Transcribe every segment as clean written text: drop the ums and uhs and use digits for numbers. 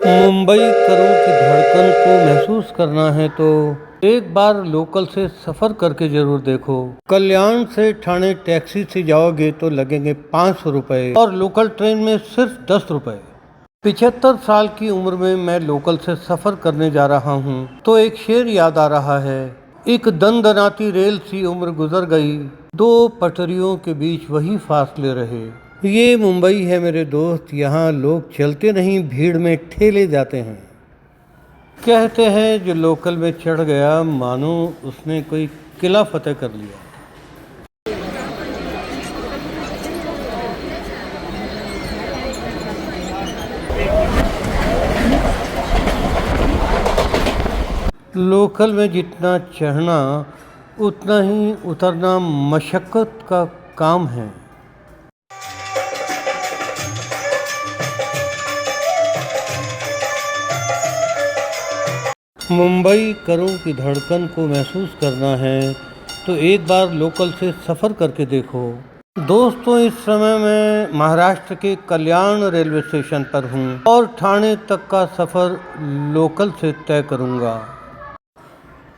मुंबई करों की धड़कन को महसूस करना है तो एक बार लोकल से सफ़र करके ज़रूर देखो। कल्याण से ठाणे टैक्सी से जाओगे तो लगेंगे 500 रुपये और लोकल ट्रेन में सिर्फ 10 रुपये। 75 साल की उम्र में मैं लोकल से सफ़र करने जा रहा हूँ तो एक शेर याद आ रहा है। एक दनदनाती रेल सी उम्र गुजर गई, दो पटरियों के बीच वही फासले रहे। ये मुंबई है मेरे दोस्त, यहाँ लोग चलते नहीं, भीड़ में ठेले जाते हैं। कहते हैं जो लोकल में चढ़ गया मानो उसने कोई किला फतेह कर लिया। लोकल में जितना चढ़ना उतना ही उतरना मशक्क़त का काम है। मुंबई करों की धड़कन को महसूस करना है तो एक बार लोकल से सफ़र करके देखो। दोस्तों, इस समय मैं महाराष्ट्र के कल्याण रेलवे स्टेशन पर हूँ और ठाणे तक का सफ़र लोकल से तय करूँगा।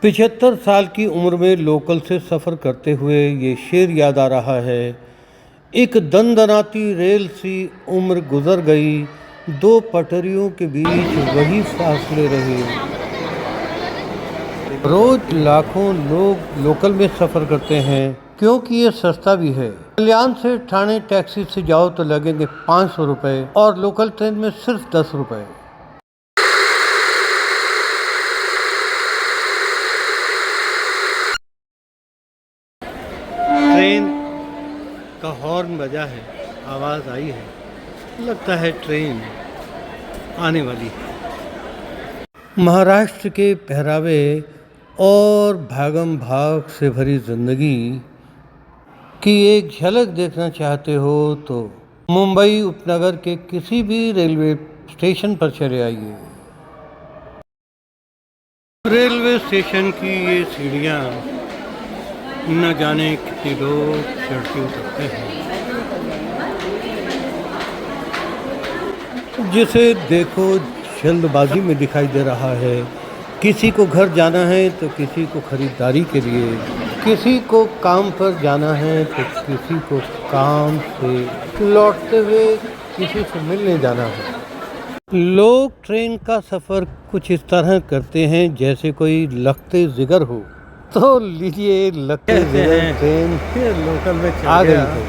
75 साल की उम्र में लोकल से सफ़र करते हुए ये शेर याद आ रहा है। एक दनदनाती रेल सी उम्र गुजर गई, दो पटरियों के बीच वही फासले रहे। रोज लाखों लोग लोकल में सफ़र करते हैं क्योंकि ये सस्ता भी है। कल्याण से ठाणे टैक्सी से जाओ तो लगेंगे 500 रुपये और लोकल ट्रेन में सिर्फ 10 रुपये। ट्रेन का हॉर्न बजा है, आवाज़ आई है, लगता है ट्रेन आने वाली है। महाराष्ट्र के पहरावे और भागम भाग से भरी ज़िंदगी की एक झलक देखना चाहते हो तो मुंबई उपनगर के किसी भी रेलवे स्टेशन पर चले आइए। रेलवे स्टेशन की ये सीढ़ियाँ न जाने कितने लोग चढ़ते उतरते हैं। जिसे देखो जल्दबाजी में दिखाई दे रहा है। किसी को घर जाना है तो किसी को खरीदारी के लिए, किसी को काम पर जाना है तो किसी को काम से लौटते हुए किसी से मिलने जाना है। लोग ट्रेन का सफ़र कुछ इस तरह करते हैं जैसे कोई लखते जिगर हो। तो लीजिए, लखते जिगर ट्रेन लोकल में आ गई है।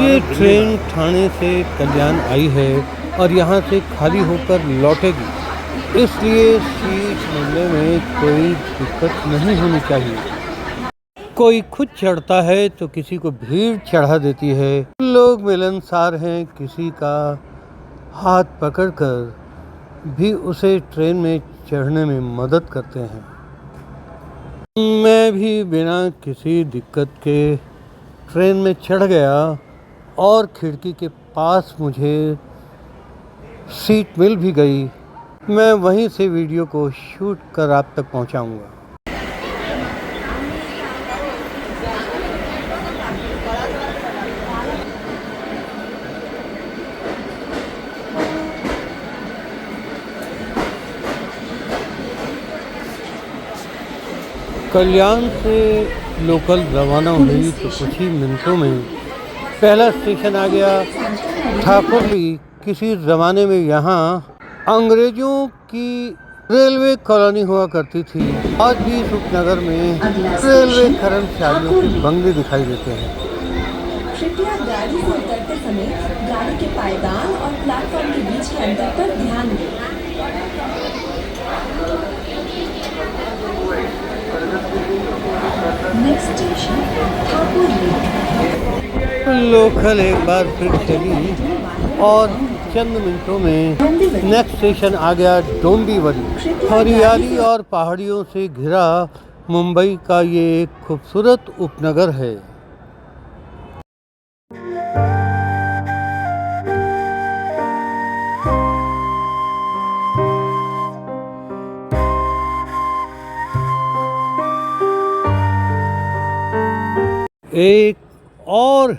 ये ट्रेन ठाणे से कल्याण आई है और यहाँ से खाली होकर लौटेगी, इसलिए सीट मिलने में कोई दिक्कत नहीं होनी चाहिए। कोई खुद चढ़ता है तो किसी को भीड़ चढ़ा देती है। लोग मिलनसार हैं, किसी का हाथ पकड़कर भी उसे ट्रेन में चढ़ने में मदद करते हैं। मैं भी बिना किसी दिक्कत के ट्रेन में चढ़ गया और खिड़की के पास मुझे सीट मिल भी गई। मैं वहीं से वीडियो को शूट कर आप तक पहुंचाऊंगा। कल्याण से लोकल रवाना हुई तो कुछ ही मिनटों में पहला स्टेशन आ गया, ठाकुरली। किसी ज़माने में यहाँ अंग्रेजों की रेलवे कॉलोनी हुआ करती थी। आज भी इस उपनगर में रेलवे कर्मचारियों के बंगले दिखाई देते हैं। कृपया गाड़ी से उतरते समय गाड़ी के पायदान और प्लेटफॉर्म के बीच के अंतर पर ध्यान दें। Next station Thakurli. लोकल एक बार फिर चली और चंद मिनटों में नेक्स्ट स्टेशन आ गया डोंबिवली। हरियाली और पहाड़ियों से घिरा मुंबई का ये एक खूबसूरत उपनगर है। एक और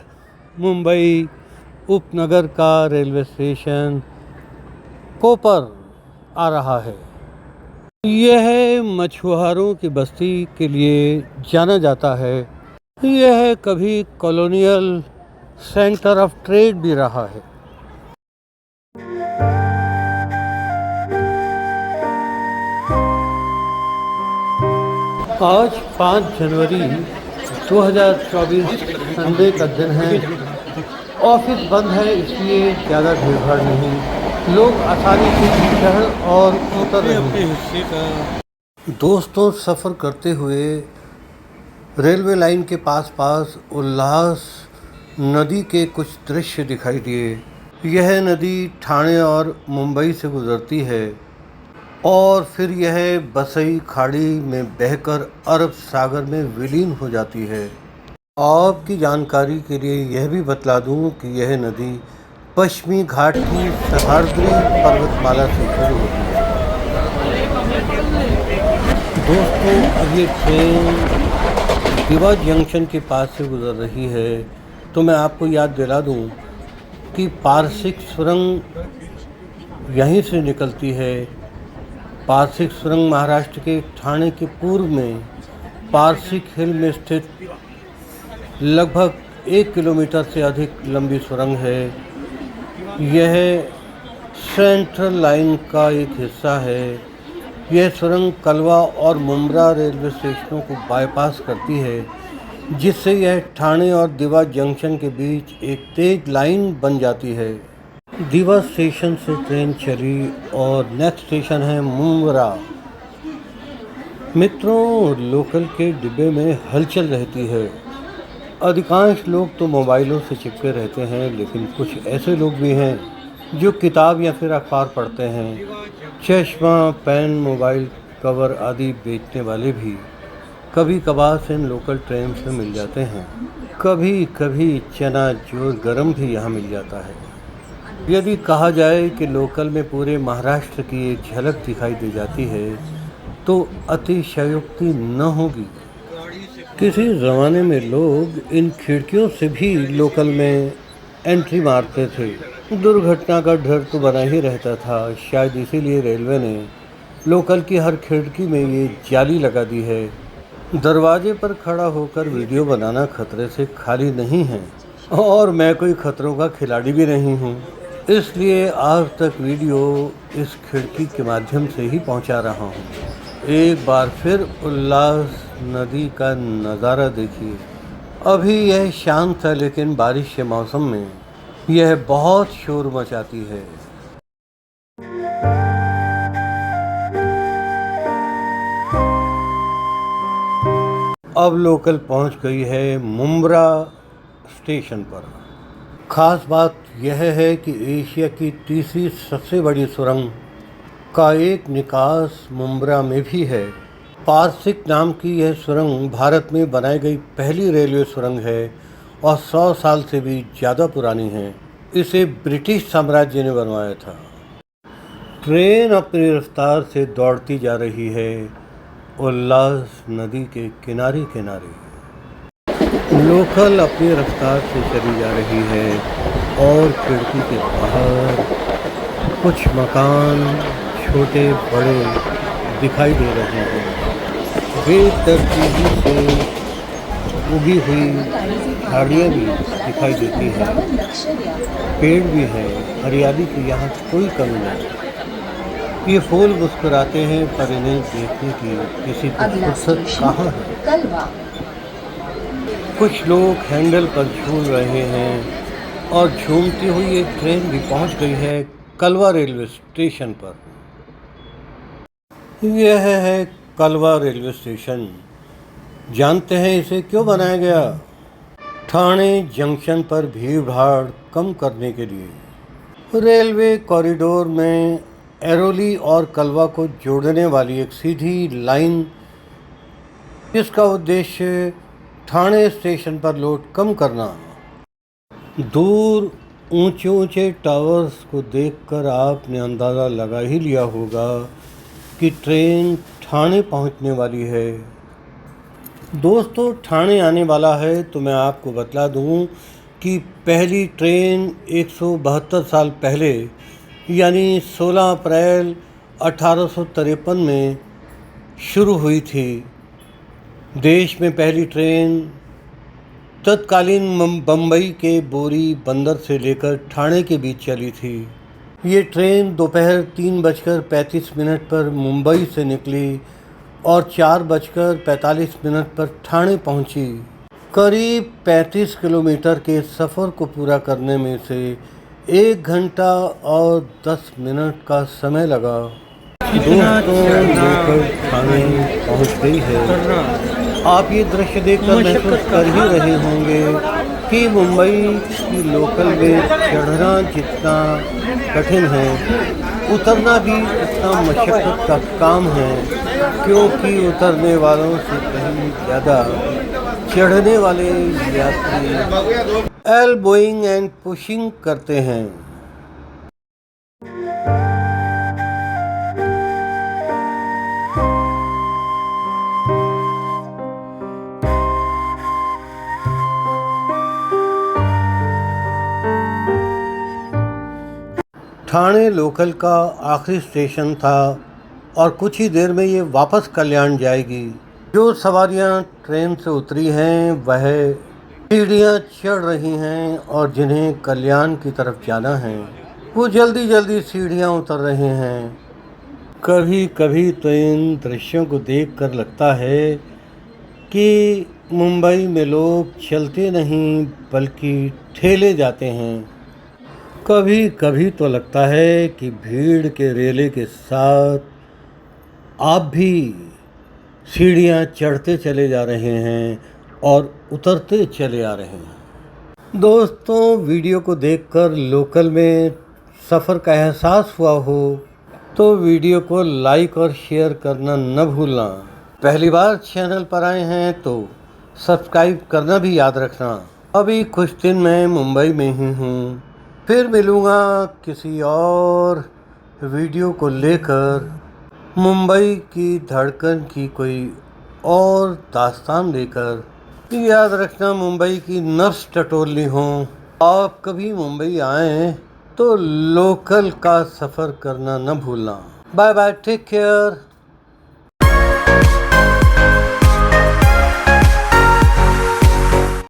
मुंबई उपनगर का रेलवे स्टेशन कोपर आ रहा है। यह मछुआरों की बस्ती के लिए जाना जाता है। यह कभी कॉलोनियल सेंटर ऑफ ट्रेड भी रहा है। आज 5 जनवरी 2024 संडे का दिन है। ऑफिस बंद है, इसलिए ज़्यादा भीड़ भाड़ नहीं। लोग आसानी से चढ़ और उतर रहे हैं। दोस्तों, सफ़र करते हुए रेलवे लाइन के पास उल्लास नदी के कुछ दृश्य दिखाई दिए। यह नदी ठाणे और मुंबई से गुजरती है और फिर यह बसई खाड़ी में बहकर अरब सागर में विलीन हो जाती है। आपकी जानकारी के लिए यह भी बतला दूं कि यह नदी पश्चिमी घाट की सह्याद्री पर्वतमाला से शुरू होती है। दोस्तों, अब ये ट्रेन दिवा जंक्शन के पास से गुजर रही है, तो मैं आपको याद दिला दूं कि पारसिक सुरंग यहीं से निकलती है। पारसिक सुरंग महाराष्ट्र के ठाणे के पूर्व में पारसिक हिल में स्थित लगभग 1 किलोमीटर से अधिक लंबी सुरंग है। यह सेंट्रल लाइन का एक हिस्सा है। यह सुरंग कलवा और मुंब्रा रेलवे स्टेशनों को बाईपास करती है, जिससे यह ठाणे और दिवा जंक्शन के बीच एक तेज लाइन बन जाती है। दिवा स्टेशन से ट्रेन चली और नेक्स्ट स्टेशन है मुंब्रा। मित्रों, लोकल के डिब्बे में हलचल रहती है। अधिकांश लोग तो मोबाइलों से चिपके रहते हैं, लेकिन कुछ ऐसे लोग भी हैं जो किताब या फिर अखबार पढ़ते हैं। चश्मा, पेन, मोबाइल कवर आदि बेचने वाले भी कभी कभार इन लोकल ट्रेन से मिल जाते हैं। कभी कभी चना जोर गरम भी यहाँ मिल जाता है। यदि कहा जाए कि लोकल में पूरे महाराष्ट्र की एक झलक दिखाई दे जाती है, तो अतिशयोक्ति न होगी। किसी ज़माने में लोग इन खिड़कियों से भी लोकल में एंट्री मारते थे। दुर्घटना का डर तो बना ही रहता था। शायद इसीलिए रेलवे ने लोकल की हर खिड़की में ये जाली लगा दी है। दरवाजे पर खड़ा होकर वीडियो बनाना खतरे से खाली नहीं है, और मैं कोई खतरों का खिलाड़ी भी नहीं हूँ, इसलिए आज तक वीडियो इस खिड़की के माध्यम से ही पहुँचा रहा हूँ। एक बार फिर उल्लास नदी का नज़ारा देखिए। अभी यह शांत है, लेकिन बारिश के मौसम में यह बहुत शोर मचाती है। अब लोकल पहुंच गई है मुंब्रा स्टेशन पर। ख़ास बात यह है कि एशिया की तीसरी सबसे बड़ी सुरंग का एक निकास मुंब्रा में भी है। पारसिक नाम की यह सुरंग भारत में बनाई गई पहली रेलवे सुरंग है और 100 साल से भी ज़्यादा पुरानी है। इसे ब्रिटिश साम्राज्य ने बनवाया था। ट्रेन अपनी रफ्तार से दौड़ती जा रही है उल्लास नदी के किनारे किनारे। लोकल अपनी रफ्तार से चली जा रही है और खिड़की के बाहर कुछ मकान छोटे बड़े दिखाई दे रहे हैं। बेतरतीबी से उगी हुई झाड़ियाँ भी दिखाई देती हैं। पेड़ भी है, हरियाली की यहाँ कोई कमी नहीं। ये फूल मुस्कुराते हैं, पर इन्हें देखने की किसी को फुर्सत कहाँ है। कुछ लोग हैंडल पर झूल रहे हैं और झूमती हुई एक ट्रेन भी पहुंच गई है कलवा रेलवे स्टेशन पर। यह है कलवा रेलवे स्टेशन। जानते हैं इसे क्यों बनाया गया? ठाणे जंक्शन पर भीड़ भाड़ कम करने के लिए। रेलवे कॉरिडोर में ऐरोली और कलवा को जोड़ने वाली एक सीधी लाइन, जिसका उद्देश्य ठाणे स्टेशन पर लोड कम करना। दूर ऊंचे ऊंचे टावर्स को देखकर आपने अंदाज़ा लगा ही लिया होगा कि ट्रेन ठाणे पहुंचने वाली है। दोस्तों, ठाणे आने वाला है तो मैं आपको बतला दूं कि पहली ट्रेन 172 साल पहले यानी 16 अप्रैल 1853 में शुरू हुई थी। देश में पहली ट्रेन तत्कालीन बम्बई के बोरी बंदर से लेकर ठाणे के बीच चली थी। ये ट्रेन दोपहर 3:35 पर मुंबई से निकली और 4:45 पर ठाणे पहुंची। करीब 35 किलोमीटर के सफ़र को पूरा करने में से 1 घंटा और 10 मिनट का समय लगा। दोस्तों, लोकल ठाणे पहुंच गई है। आप ये दृश्य देखकर महसूस कर ही रहे होंगे कि मुंबई की लोकल में चढ़ना जितना कठिन है, उतरना भी उतना मशक्क़त का काम है, क्योंकि उतरने वालों से कहीं ज़्यादा चढ़ने वाले यात्री एल्बोइंग एंड पुशिंग करते हैं। ठाणे लोकल का आखिरी स्टेशन था और कुछ ही देर में ये वापस कल्याण जाएगी। जो सवारियां ट्रेन से उतरी हैं वह सीढ़ियां चढ़ रही हैं और जिन्हें कल्याण की तरफ जाना है वो जल्दी जल्दी सीढ़ियां उतर रहे हैं। कभी कभी तो इन दृश्यों को देखकर लगता है कि मुंबई में लोग चलते नहीं बल्कि ठेले जाते हैं। कभी कभी तो लगता है कि भीड़ के रेले के साथ आप भी सीढ़ियाँ चढ़ते चले जा रहे हैं और उतरते चले आ रहे हैं। दोस्तों, वीडियो को देखकर लोकल में सफ़र का एहसास हुआ हो तो वीडियो को लाइक और शेयर करना न भूलना। पहली बार चैनल पर आए हैं तो सब्सक्राइब करना भी याद रखना। अभी कुछ दिन मैं मुंबई में ही हूँ। फिर मिलूँगा किसी और वीडियो को लेकर, मुंबई की धड़कन की कोई और दास्तान लेकर। याद रखना, मुंबई की नस टटोलनी हो। आप कभी मुंबई आएँ तो लोकल का सफ़र करना न भूलना। Bye bye, take care.